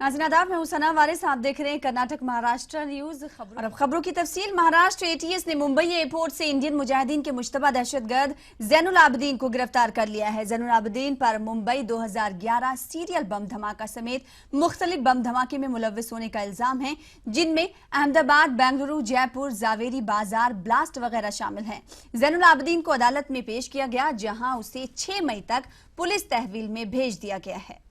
नाज़रीन आदाब, मैं हुसैना वारिस। आप देख रहे हैं कर्नाटक महाराष्ट्र न्यूज। और अब खबरों की तफसील। महाराष्ट्र एटीएस ने मुंबई एयरपोर्ट से इंडियन मुजाहिदीन के मुश्तबा दहशतगर्द जैनुल आबदीन को गिरफ्तार कर लिया है। जैनुल आबदीन पर मुंबई 2011 सीरियल बम धमाका समेत मुख्तलिफ बम धमाके में मुलव्विस होने का इल्जाम है, जिनमें अहमदाबाद, बेंगलुरु, जयपुर, जावेरी बाजार ब्लास्ट वगैरह शामिल हैं। जैनुल आबदीन को अदालत में पेश किया गया, जहां उसे 6 मई तक पुलिस तहवील में भेज दिया गया है।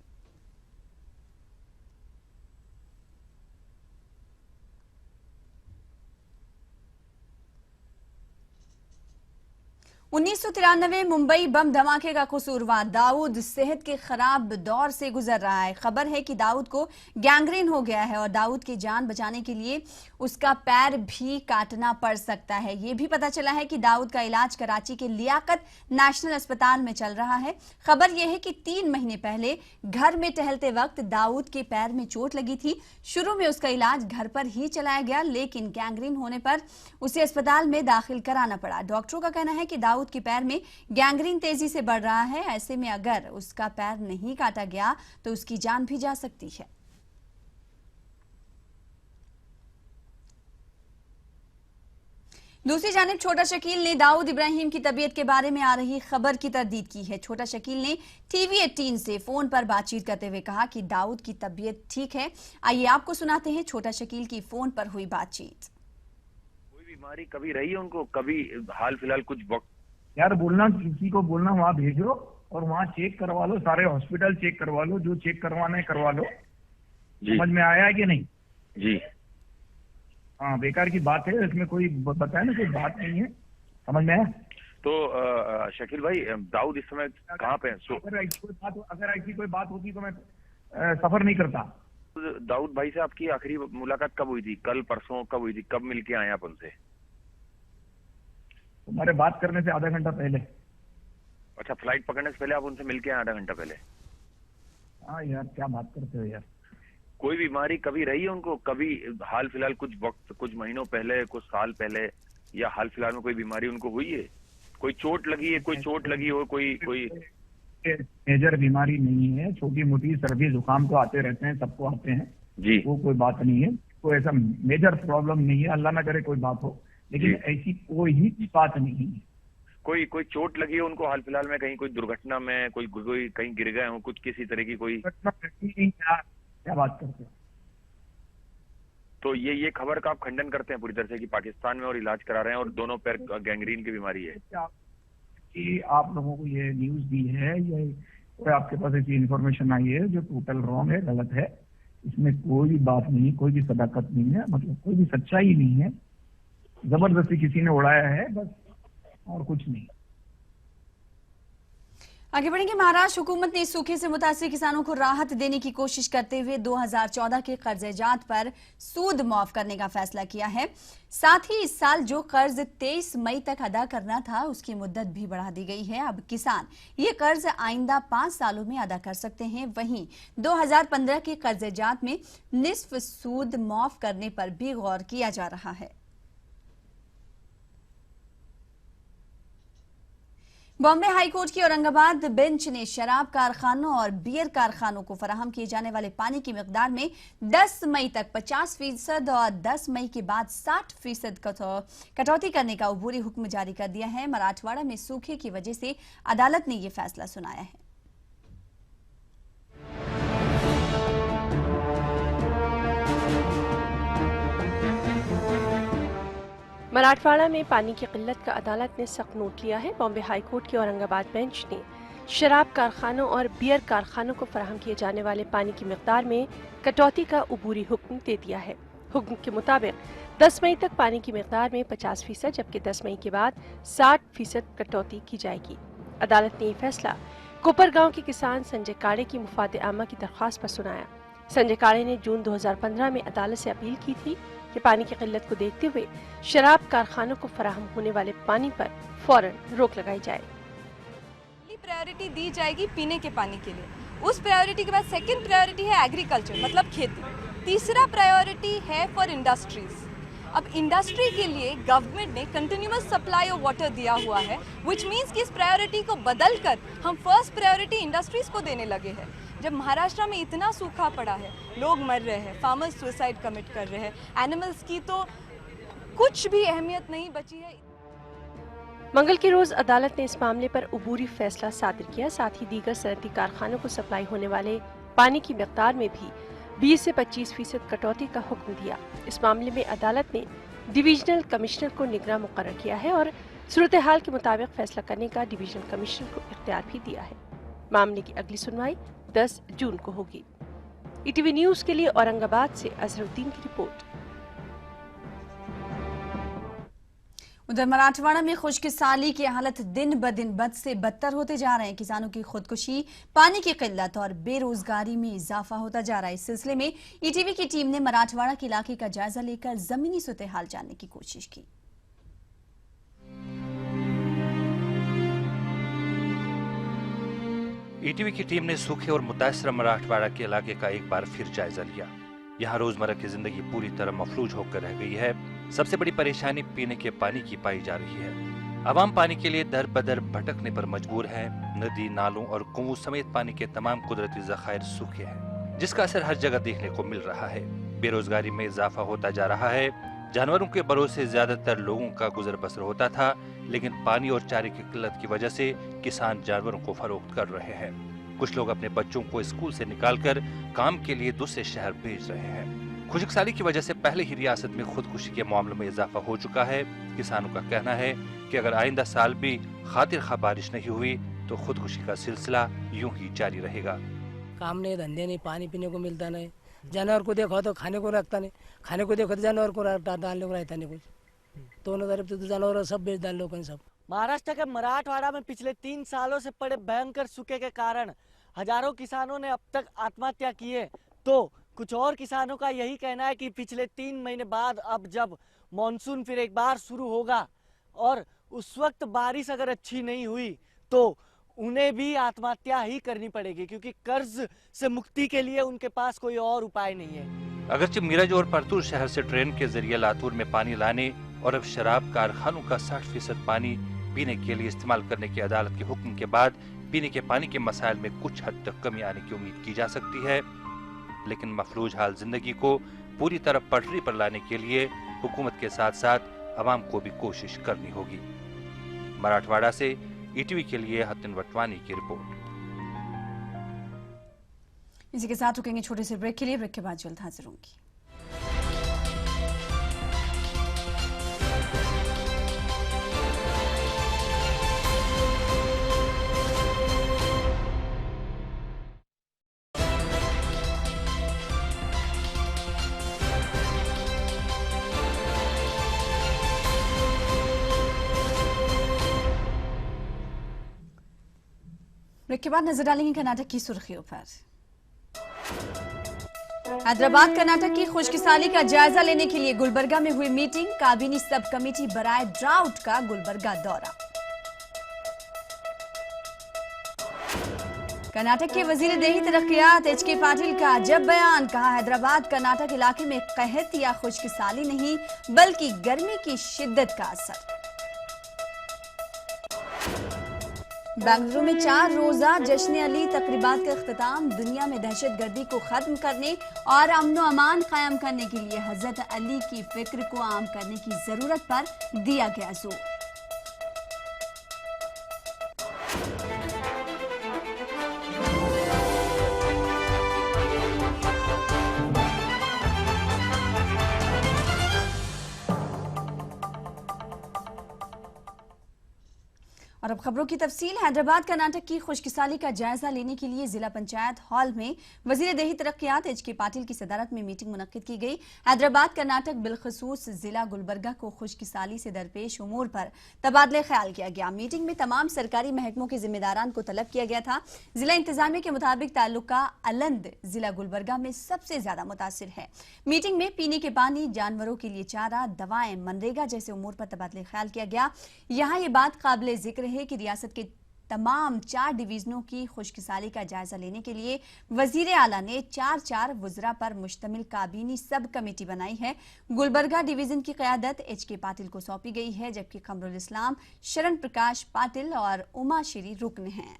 1993 मुंबई बम धमाके का कसूरवार दाऊद सेहत के खराब दौर से गुजर रहा है। खबर है कि दाऊद को गैंग्रीन हो गया है और दाऊद की जान बचाने के लिए उसका पैर भी काटना पड़ सकता है। यह भी पता चला है कि दाऊद का इलाज कराची के लियाकत नेशनल अस्पताल में चल रहा है। खबर यह है कि 3 महीने पहले घर में टहलते वक्त दाऊद के पैर में चोट लगी थी। शुरू में उसका इलाज घर पर ही चलाया गया, लेकिन गैंग्रीन होने पर उसे अस्पताल में दाखिल कराना पड़ा। डॉक्टरों का कहना है कि दाऊद के पैर में गैंग्रीन तेजी से बढ़ रहा है। ऐसे में अगर उसका पैर नहीं काटा गया तो उसकी जान भी जा सकती है। दूसरी जानिब छोटा शकील ने दाऊद इब्राहिम की तबीयत के बारे में आ रही खबर की तरदीद की है। छोटा शकील ने टीवी 18 से फोन पर बातचीत करते हुए कहा कि दाऊद की तबीयत ठीक है। आइए आपको सुनाते हैं छोटा शकील की फोन पर हुई बातचीत। कोई बीमारी कभी रही है उनको, कभी हाल फिलहाल कुछ वक्त? यार बोलना, किसी को बोलना वहाँ भेजो और वहाँ चेक करवा लो, सारे हॉस्पिटल चेक करवा लो, जो चेक करवाना है करवा लो। समझ में आया है कि नहीं? जी हाँ, बेकार की बात है, इसमें कोई बताए ना, कोई बात नहीं है। समझ में आया? तो शकील भाई, दाऊद इस समय कहाँ पे है? अगर ऐसी कोई बात होती तो मैं सफर नहीं करता। दाऊद भाई से आपकी आखिरी मुलाकात कब हुई थी? कल, परसों? कब हुई थी? कब मिलके आए आप उनसे? तुम्हारे बात करने से आधा घंटा पहले। अच्छा, फ्लाइट पकड़ने से पहले आप उनसे मिलके आए आधा घंटा पहले? हाँ यार, क्या बात करते हो यार। कोई बीमारी कभी रही है उनको, कभी हाल फिलहाल कुछ वक्त, कुछ महीनों पहले, कुछ साल पहले, या हाल फिलहाल में कोई बीमारी उनको हुई है? कोई चोट लगी है? कोई चोट लगी हो? कोई मेजर बीमारी नहीं है, छोटी मोटी सर्दी जुकाम तो आते रहते हैं, सबको आते हैं जी। वो कोई बात नहीं है, कोई ऐसा मेजर प्रॉब्लम नहीं है, अल्लाह ना करे कोई बात हो, लेकिन ऐसी कोई ही बात नहीं है। कोई चोट लगी है उनको हाल फिलहाल में? कहीं कोई दुर्घटना में कोई कहीं गिर गए हो, कुछ किसी तरह की कोई? क्या बात करते हो? तो ये खबर का आप खंडन करते हैं पूरी तरह से कि पाकिस्तान में और इलाज करा रहे हैं और दोनों पैर गैंग्रीन की बीमारी है? कि आप लोगों को ये न्यूज दी है, ये कोई आपके पास ऐसी इंफॉर्मेशन आई है जो टोटल रॉन्ग है, गलत है। इसमें कोई भी बात नहीं, कोई भी सदाकत नहीं है, मतलब कोई भी सच्चाई नहीं है। जबरदस्ती किसी ने उड़ाया है बस, और कुछ नहीं। आगे बढ़ेंगे। महाराष्ट्र हुकूमत ने सूखे से मुतासिर किसानों को राहत देने की कोशिश करते हुए 2014 के कर्जेजात पर सूद माफ करने का फैसला किया है। साथ ही इस साल जो कर्ज 23 मई तक अदा करना था, उसकी मुद्दत भी बढ़ा दी गई है। अब किसान ये कर्ज आइंदा 5 सालों में अदा कर सकते हैं। वहीं 2015 के कर्जेजात में निस्फ सूद माफ करने पर भी गौर किया जा रहा है। बॉम्बे हाईकोर्ट की औरंगाबाद बेंच ने शराब कारखानों और बियर कारखानों को फराहम किए जाने वाले पानी की मिकदार में 10 मई तक 50% और 10 मई के बाद 60% कटौती करने का अबूरी हुक्म जारी कर दिया है। मराठवाड़ा में सूखे की वजह से अदालत ने यह फैसला सुनाया है। मराठवाड़ा में पानी की किल्लत का अदालत ने सख्त नोट लिया है। बॉम्बे हाईकोर्ट की औरंगाबाद बेंच ने शराब कारखानों और बियर कारखानों को फराहम किए जाने वाले पानी की मिकदार में कटौती का अबूरी हुक्म दे दिया है। हुक्म के मुताबिक 10 मई तक पानी की मिकदार में 50%, जबकि 10 मई के बाद 60% कटौती की जाएगी। अदालत ने यह फैसला कोपरगांव के किसान संजय काड़े की मुफाद आमा की दरख्वास्त पर सुनाया। संजय काड़े ने जून 2015 में अदालत से अपील की थी कि पानी की किल्लत को देखते हुए शराब कारखानों को फराहम होने वाले पानी पर फौरन रोक लगाई जाए। पहली प्रायोरिटी दी जाएगी पीने के पानी के लिए, उस प्रायोरिटी के बाद सेकंड प्रायोरिटी है एग्रीकल्चर मतलब खेती, तीसरा प्रायोरिटी है फॉर इंडस्ट्रीज। अब इंडस्ट्री के लिए गवर्नमेंट ने कंटिन्यूअस सप्लाई ऑफ वाटर दिया हुआ है, विच मीन्स कि इस प्रायोरिटी को बदलकर हम फर्स्ट प्रायोरिटी इंडस्ट्रीज को देने लगे हैं। जब महाराष्ट्र में इतना सूखा पड़ा है, लोग मर रहे हैं, फार्मर्स सुसाइड कमिट कर रहे हैं, एनिमल्स की तो कुछ भी अहमियत नहीं बची है। मंगल के रोज अदालत ने इस मामले पर अबूरी फैसला सादिर किया। साथ ही दीगर सनअती कारखानों को सप्लाई होने वाले पानी की मिकदार में भी 20 से 25% कटौती का हुक्म दिया। इस मामले में अदालत ने डिविजनल कमिश्नर को निगरान मुकर्रर किया है और सूरत हाल के मुताबिक फैसला करने का डिवीजनल कमिश्नर को इख्तियार भी दिया है। मामले की अगली सुनवाई 10 जून को होगी। ईटीवी न्यूज के लिए औरंगाबाद से अजहरुद्दीन की रिपोर्ट। उधर मराठवाड़ा में खुशकिसाली की हालत दिन ब दिन बद से बदतर होते जा रहे हैं। किसानों की खुदकुशी, पानी की किल्लत और बेरोजगारी में इजाफा होता जा रहा है। इस सिलसिले में ईटीवी की टीम ने मराठवाड़ा के इलाके का जायजा लेकर जमीनी सूरत हाल जानने की कोशिश की। ईटीवी की टीम ने सूखे और मुतासर मराठवाड़ा के इलाके का एक बार फिर जायजा लिया। यहाँ रोजमर्रा की जिंदगी पूरी तरह मफलूज होकर रह गई है। सबसे बड़ी परेशानी पीने के पानी की पाई जा रही है। आवाम पानी के लिए दर बदर भटकने पर मजबूर है। नदी, नालों और कुओं समेत पानी के तमाम कुदरती जखायर सूखे हैं, जिसका असर हर जगह देखने को मिल रहा है। बेरोजगारी में इजाफा होता जा रहा है। जानवरों के भरोसे ज्यादातर लोगों का गुजर बसर होता था, लेकिन पानी और चारे की किल्लत की वजह से किसान जानवरों को फरोख्त कर रहे हैं। कुछ लोग अपने बच्चों को स्कूल से निकालकर काम के लिए दूसरे शहर भेज रहे हैं। खुशकसाली की वजह से पहले ही रियासत में खुदकुशी के मामलों में इजाफा हो चुका है। किसानों का कहना है कि अगर आइंदा साल भी खातिर खा बारिश नहीं हुई तो खुदकुशी का सिलसिला यूं ही जारी रहेगा। काम नहीं, धंधे नहीं, पानी पीने को मिलता नहीं, जानवर को देखो तो खाने को रखता नहीं, खाने को देखो तो जानवर को डालने को रहता नहीं कुछ। दोनों तरफ तो जानवर सब बेच डाल लोग सब। महाराष्ट्र के मराठवाड़ा में पिछले 3 सालों से पड़े भयंकर सूखे के कारण हजारों किसानों ने अब तक आत्महत्या की है। तो कुछ और किसानों का यही कहना है कि पिछले 3 महीने बाद अब जब मॉनसून फिर एक बार शुरू होगा और उस वक्त बारिश अगर अच्छी नहीं हुई तो उन्हें भी आत्महत्या ही करनी पड़ेगी, क्योंकि कर्ज से मुक्ति के लिए उनके पास कोई और उपाय नहीं है। अगरचे मिरज और परतूर शहर से ट्रेन के जरिए लातूर में पानी लाने और अब शराब कारखानों का 60% पानी पीने के लिए इस्तेमाल करने की अदालत के हुक्म के बाद पीने के पानी के मसाइल में कुछ हद तक कमी आने की उम्मीद की जा सकती है, लेकिन मफलूज हाल जिंदगी को पूरी तरह पटरी पर लाने के लिए हुकूमत के साथ साथ अवाम को भी कोशिश करनी होगी। मराठवाड़ा से ईटीवी के लिए हतिन वटवानी की रिपोर्ट। इसी के साथ रुकेंगे छोटे से ब्रेक के लिए। ब्रेक के बाद जल्द हाजिर होंगी। ब्रेक के बाद नजर डालेंगे कर्नाटक की सुर्खियों पर। हैदराबाद कर्नाटक की खुशकिसाली का जायजा लेने के लिए गुलबर्गा में हुई मीटिंग। काबीनी सब कमेटी बराए ड्राउट का गुलबर्गा दौरा। कर्नाटक के वजीर देही तरक्कियात एच.के. पाटिल का अजब बयान। कहा, हैदराबाद कर्नाटक इलाके में कहत या खुशकिसाली नहीं बल्कि गर्मी की शिद्दत का असर। बेंगलुरु में 4 रोजा जश्न अली तकरीबात का इख्तिताम। दुनिया में दहशतगर्दी को खत्म करने और अमन व अमान कायम करने के लिए हजरत अली की फिक्र को आम करने की जरूरत पर दिया गया जोर। और अब खबरों की तफसील। हैदराबाद कर्नाटक की खुशकिसाली का जायजा लेने के लिए जिला पंचायत हॉल में वजीर देही तरक्कियात एच.के. पाटिल की सदारत में मीटिंग मुनक्किद की गई। हैदराबाद कर्नाटक बिलखसूस जिला गुलबर्गा को खुशकिसाली से दरपेश उमूर पर तबादले ख्याल किया गया। मीटिंग में तमाम सरकारी महकमों के जिम्मेदारान को तलब किया गया था। जिला इंतजामिया के मुताबिक तालुका अलंद जिला गुलबर्गा में सबसे ज्यादा मुतासिर है। मीटिंग में पीने के पानी, जानवरों के लिए चारा, दवाएं, मनरेगा जैसे उमूर पर तबादले ख्याल किया गया। यहाँ ये बात काबिल जिक्र है कि रियासत के तमाम 4 डिवीजनों की खुशकिसाली का जायजा लेने के लिए वजीर आला ने 4 वुज़रा पर मुश्तमिल काबीनी सब कमेटी बनाई है। गुलबर्गा डिवीजन की क़यादत एच.के. पाटिल को सौंपी गई है, जबकि कमरुल इस्लाम, शरण प्रकाश पाटिल और उमा श्री रुकन हैं।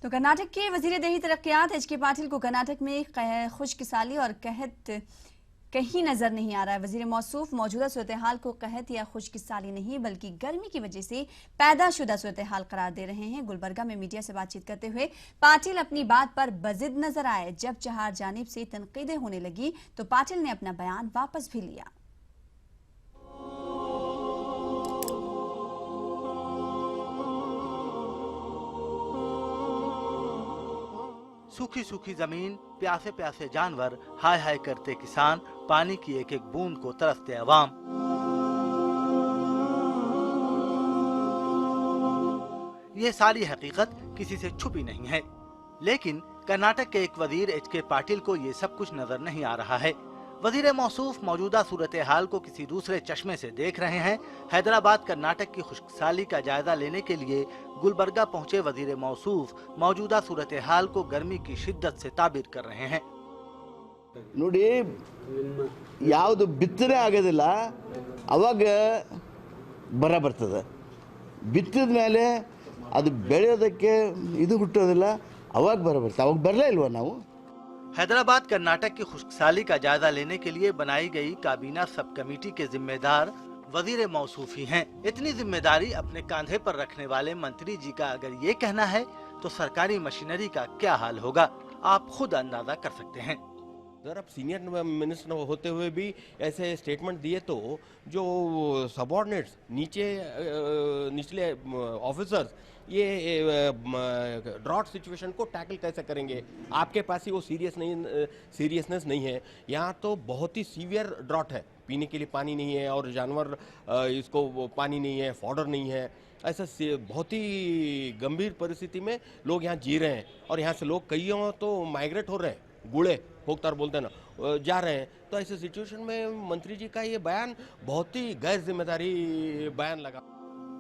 तो कर्नाटक के वजीर देही तरक्कियात एच के पाटिल को कर्नाटक में खुश्क साली और कहत कहीं नजर नहीं आ रहा है। वजीर मौसूफ मौजूदा सूरत हाल को कहत या खुश्क साली नहीं बल्कि गर्मी की वजह से पैदाशुदा सूरत हाल करार दे रहे हैं। गुलबर्गा में मीडिया से बातचीत करते हुए पाटिल अपनी बात पर बजिद नजर आए। जब चार जानिब से तनकीदें होने लगी तो पाटिल ने अपना बयान वापस भी लिया। सूखी सूखी जमीन, प्यासे प्यासे जानवर, हाय हाय करते किसान, पानी की एक एक बूंद को तरसते अवाम। ये सारी हकीकत किसी से छुपी नहीं है, लेकिन कर्नाटक के एक वजीर एच के पाटिल को ये सब कुछ नजर नहीं आ रहा है। वजीर मौसूफ मौजूदा सूरत हाल को किसी दूसरे चश्मे से देख रहे हैं। हैदराबाद कर्नाटक की खुश्कसाली का जायजा लेने के लिए गुलबर्गा पहुंचे वजीर मौसूफ मौजूदा सूरत हाल को गर्मी की शिद्दत से ताबीर कर रहे हैं। ನೋಡಿ ಯಾವುದು ಬಿತ್ತನೆ ಆಗೋದಿಲ್ಲ ಅವಾಗ ಬರ ಬರ್ತದೆ, ಬಿತ್ತಿದ ಮೇಲೆ ಅದು ಬೆಳೆಯೋದಕ್ಕೆ ಇದು ಹುಟ್ಟೋದಿಲ್ಲ ಅವಾಗ ಬರ ಬರ್ತದೆ, ಅವಾಗ ಬರಲೇ ಇಲ್ವಾ ನಾವು। हैदराबाद कर्नाटक की खुश्कसाली का जायजा लेने के लिए बनाई गई काबीना सब कमेटी के जिम्मेदार वजीर मौसूफ ही हैं। इतनी जिम्मेदारी अपने कांधे पर रखने वाले मंत्री जी का अगर ये कहना है तो सरकारी मशीनरी का क्या हाल होगा, आप खुद अंदाजा कर सकते हैं। अगर आप सीनियर मिनिस्टर होते हुए भी ऐसे स्टेटमेंट दिए तो जो सबऑर्डिनेट्स निचले ऑफिसर्स ये ड्रॉट सिचुएशन को टैकल कैसे करेंगे। आपके पास ही वो सीरियसनेस नहीं है। यहाँ तो बहुत ही सीवियर ड्रॉट है, पीने के लिए पानी नहीं है और जानवर इसको पानी नहीं है, फॉडर नहीं है। ऐसा बहुत ही गंभीर परिस्थिति में लोग यहाँ जी रहे हैं और यहाँ से लोग कईयों तो माइग्रेट हो रहे हैं, गुड़े होकतार बोलते हैं ना, जा रहे हैं। तो ऐसे सिचुएशन में मंत्री जी का ये बयान बहुत ही गैर जिम्मेदारी बयान लगा।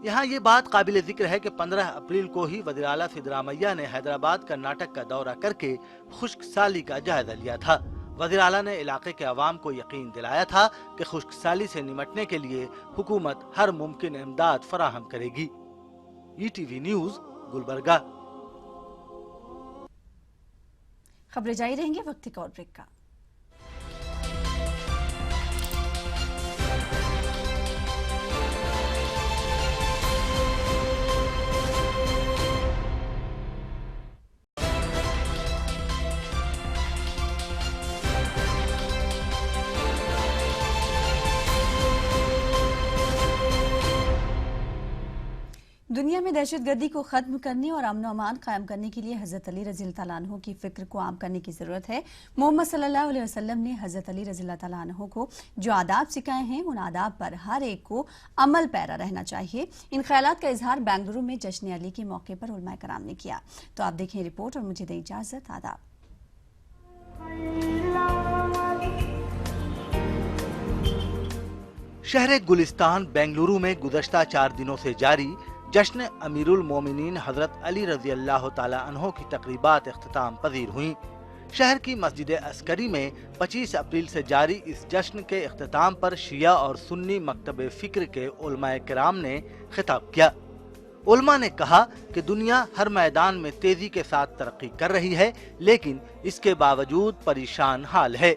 यहाँ ये बात काबिल जिक्र है कि 15 अप्रैल को ही वज़ीर आला सिद्धरामैया ने हैदराबाद कर्नाटक का दौरा करके खुश्क साली का जायजा लिया था। वज़ीर आला ने इलाके के अवाम को यकीन दिलाया था कि खुश्क साली से निमटने के लिए हुकूमत हर मुमकिन इमदाद फराहम करेगी। ETV news, Gulbarga. खबरें जारी रहेंगे, वक्त एक और ब्रेक का। दुनिया में दहशतगर्दी को खत्म करने और अमन अमान कायम करने के लिए हजरत अली रज़ी तआला अन्हु की फिक्र को आम करने की जरूरत है। मोहम्मद सल्लल्लाहु अलैहि वसल्लम ने हजरत अली रज़ी तआला अन्हु को जो आदाब सिखाए हैं उन आदाब पर हर एक को अमल पैरा रहना चाहिए। इन ख्यालात का इजहार बेंगलुरु में जश्न अली के मौके पर उलमाए कराम ने किया। तो आप देखें रिपोर्ट और मुझे दें इजाजत। आदाब। शहर गुलिस्तान बेंगलुरु में गुज़श्ता 4 दिनों से जारी जश्न अमीरुल मोमिनीन हजरत अली रज़ी अल्लाह ताला अन्हो की तकरीबात इख्तिताम पजीर हुई। शहर की मस्जिद अस्करी में 25 अप्रैल से जारी इस जश्न के इख्तिताम पर शिया और सुन्नी मकतब फिक्र के उलमाए किराम ने खिताब किया। उलमा ने कहा कि दुनिया हर मैदान में तेजी के साथ तरक्की कर रही है, लेकिन इसके बावजूद परेशान हाल है,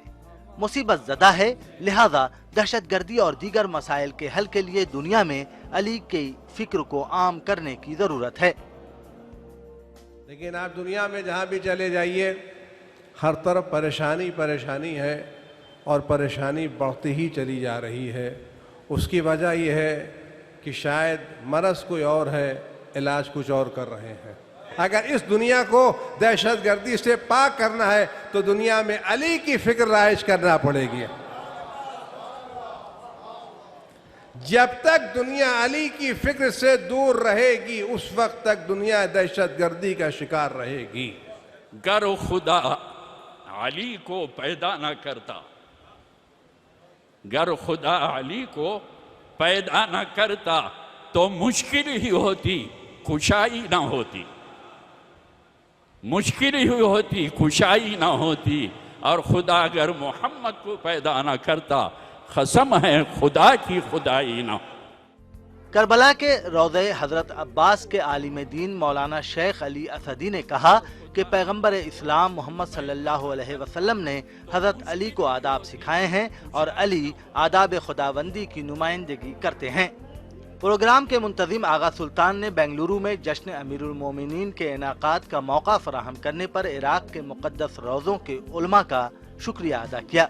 मुसीबत ज़दा है। लिहाजा दहशतगर्दी और दीगर मसाइल के हल के लिए दुनिया में अली की फिक्र को आम करने की जरूरत है। लेकिन आप दुनिया में जहाँ भी चले जाइए हर तरफ परेशानी परेशानी है और परेशानी बढ़ती ही चली जा रही है। उसकी वजह यह है कि शायद मरज़ कोई और है, इलाज कुछ और कर रहे हैं। अगर इस दुनिया को दहशतगर्दी से पाक करना है तो दुनिया में अली की फिक्र राइज करना पड़ेगी। जब तक दुनिया अली की फिक्र से दूर रहेगी उस वक्त तक दुनिया दहशतगर्दी का शिकार रहेगी। गर खुदा अली को पैदा न करता, गर खुदा अली को पैदा न करता तो मुश्किल ही होती, खुशाई ना होती, मुश्किल ही होती, खुशाई ना होती। और खुदा अगर मोहम्मद को पैदा ना करता, कसम है खुदा की खुदाई ना। करबला के रौज़े हजरत अब्बास के आलिम दीन मौलाना शेख अली असदी ने कहा कि पैगंबर इस्लाम मोहम्मद सल्लल्लाहु अलैहि वसल्लम ने हजरत अली को आदाब सिखाए हैं और अली आदाब खुदाबंदी की नुमाइंदगी करते हैं। प्रोग्राम के मुंतजिम आगा सुल्तान ने बेंगलुरु में जश्न अमीरुल मोमिनीन के इनाकात का मौका फराहम करने पर इराक के मुक़द्दस रोज़ों के उलमा का शुक्रिया अदा किया।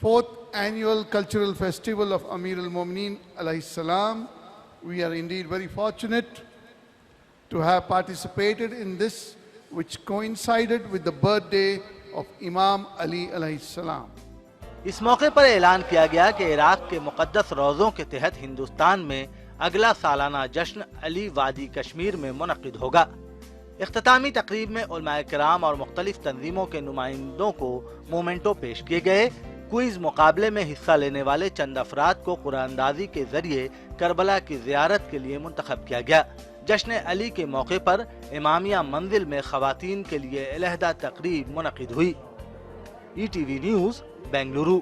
Fourth annual cultural festival of Amir al-Mu'mineen alayhi salam. We are indeed very fortunate to have participated in this, which coincided with the birthday of Imam Ali alayhi salam. इस मौके पर ऐलान किया गया कि इराक के मुक़द्दस रोज़ों के तहत हिंदुस्तान में अगला सालाना जश्न अली वादी कश्मीर में मुनक़िद होगा। इख्तितामी तकरीब में उलमाए किराम और मुख्तलिफ तंजीमों के नुमाइंदों को मोमेंटो पेश किए गए। क्विज मुकाबले में हिस्सा लेने वाले चंद अफराद को कुरानंदाजी के जरिए करबला की ज़ियारत के लिए मुंतखब किया गया। जश्न अली के मौके पर इमामिया मंजिल में ख़वातीन के लिए अलहदा तकरीब मुनक़िद हुई। ETV news Bengaluru.